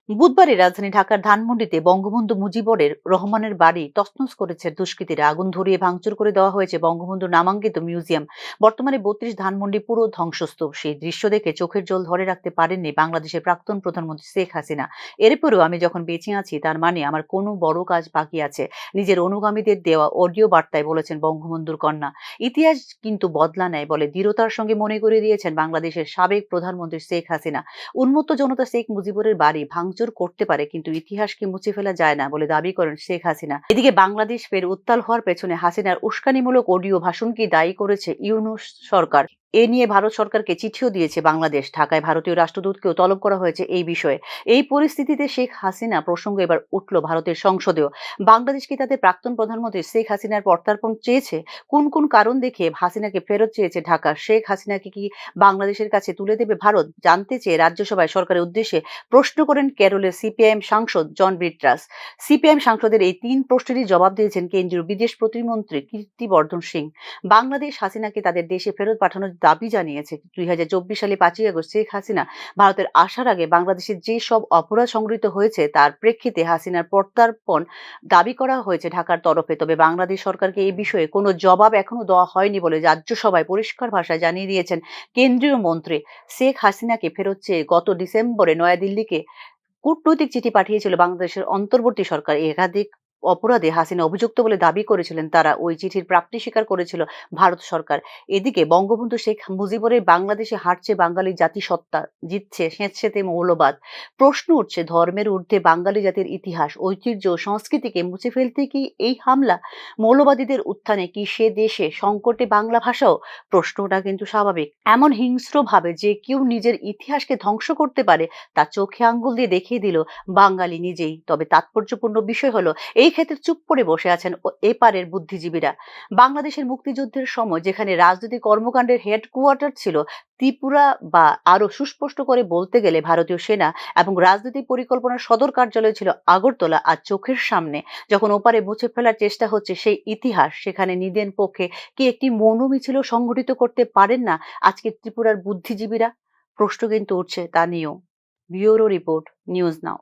বুধবারই রাজধানী ঢাকার ধানমন্ডিতে বঙ্গবন্ধু মুজিবুর রহমানের বাড়ি তছনছ করেছে দুষ্কৃতীরা। আগুন ধরিয়ে ভাঙচুর করে দেওয়া হয়েছে বঙ্গবন্ধুর নামাঙ্কিত মিউজিয়াম। বর্তমানে ৩২ ধানমন্ডি পুরো ধ্বংসস্তূপ। সেই দৃশ্য দেখে চোখের জল ধরে রাখতে পারেননি বাংলাদেশের প্রাক্তন প্রধানমন্ত্রী শেখ হাসিনা। এরপরেও আমি যখন বেঁচে আছি তার মানে আমার কোনো বড় কাজ বাকি আছে, নিজের অনুগামীদের দেওয়া অডিও বার্তায় বলেছেন বঙ্গবন্ধুর কন্যা। ইতিহাস কিন্তু বদলা নেয় বলে দৃঢ়তার সঙ্গে মনে করিয়ে দিয়েছেন বাংলাদেশের সাবেক প্রধানমন্ত্রী শেখ হাসিনা। উন্মত্ত জনতা শেখ মুজিবুরের বাড়ি ভাঙচুর করতে পারে, কিন্তু ইতিহাসকে মুছে ফেলা যায় না বলে দাবি করেন শেখ হাসিনা। এদিকে বাংলাদেশ ফের উত্তাল হওয়ার পেছনে হাসিনার উস্কানিমূলক অডিও ভাষণকে দায়ী করেছে ইউনূস সরকার। এ নিয়ে ভারত সরকারকে চিঠিও দিয়েছে বাংলাদেশ। ঢাকায় ভারতীয় রাষ্ট্রদূতকেও তলব করা হয়েছে এই বিষয়ে। এই পরিস্থিতিতে শেখ হাসিনা প্রসঙ্গ এবার উঠল ভারতের সংসদেও। বাংলাদেশ কি তাদের প্রাক্তন প্রধানমন্ত্রী শেখ হাসিনার প্রত্যার্পণ চেয়েছে? কোন কোন কারণ দেখিয়ে হাসিনাকে ফেরত চেয়েছে ঢাকা? শেখ হাসিনাকে কি বাংলাদেশের কাছে তুলে দেবে ভারত? জানতে চেয়ে রাজ্যসভায় সরকারের উদ্দেশ্যে প্রশ্ন করেন কেরলের সিপিআইএম সাংসদ জন ব্রিটরাস। সিপিআইএম সাংসদের এই ৩ প্রশ্নেরই জবাব দিয়েছেন কেন্দ্রীয় বিদেশ প্রতিমন্ত্রী কীর্তিবর্ধন সিং। বাংলাদেশ হাসিনাকে তাদের দেশে ফেরত পাঠানোর দাবি জানিয়েছে। ২০২৪ সালে ৫ই আগস্ট শেখ হাসিনা ভারতের আসার আগে বাংলাদেশে যে সব অপরাধ সংঘটিত হয়েছে তার প্রেক্ষিতে হাসিনার প্রত্যার্পণ দাবি করা হয়েছে ঢাকার তরফে। তবে বাংলাদেশ সরকারকে এই বিষয়ে কোনো জবাব এখনো দেওয়া হয়নি বলে রাজ্যসভায় পরিষ্কার ভাষায় জানিয়ে দিয়েছেন কেন্দ্রীয় মন্ত্রী। শেখ হাসিনাকে ফেরত চেয়ে গত ডিসেম্বরে নয়াদিল্লিকে কূটনৈতিক চিঠি পাঠিয়েছিল বাংলাদেশের অন্তর্বর্তী সরকার। একাধিক অপরাধে হাসিনা অভিযুক্ত বলে দাবি করেছিলেন তারা। ওই চিঠির প্রাপ্তি স্বীকার করেছিল ভারত সরকার। এদিকে বঙ্গবন্ধু শেখ মুজিবুরের বাংলাদেশে হারছে বাঙালি জাতিসত্তা, জিতছে স্যাঁতসেঁতে মৌলবাদ। প্রশ্ন উঠছে, ধর্মের ঊর্ধ্বে বাঙালি জাতির ইতিহাস, ঐতিহ্য, সংস্কৃতিকে মুছে ফেলতে কি এই হামলা? মৌলবাদীদের উত্থানে কি সে দেশে সংকটে বাংলা ভাষাও? প্রশ্নটা কিন্তু স্বাভাবিক। এমন হিংস্রভাবে যে কেউ নিজের ইতিহাসকে ধ্বংস করতে পারে তা চোখে আঙ্গুল দিয়ে দেখিয়ে দিল বাঙালি নিজেই। তবে তাৎপর্যপূর্ণ বিষয় হলো এই ক্ষেত্রে চুপ করে বসে আছেন এপারের বুদ্ধিজীবীরা। বাংলাদেশের মুক্তিযুদ্ধের সময় যেখানে রাজনৈতিক কর্মকাণ্ডের হেডকোয়ার্টার ছিল ত্রিপুরা, বা আরো সুস্পষ্ট করে বলতে গেলে ভারতীয় সেনা এবং রাজনৈতিক পরিকল্পনার সদর কার্যালয় ছিল আগরতলা, আর চোখের সামনে যখন ওপারে মুছে ফেলার চেষ্টা হচ্ছে সেই ইতিহাস, সেখানে নিদেন পক্ষে কি একটি মৌন মিছিলও সংগঠিত করতে পারেন না আজকে ত্রিপুরার বুদ্ধিজীবীরা? প্রশ্ন কিন্তু উঠছে তা নিয়েও। Bureau report, news now.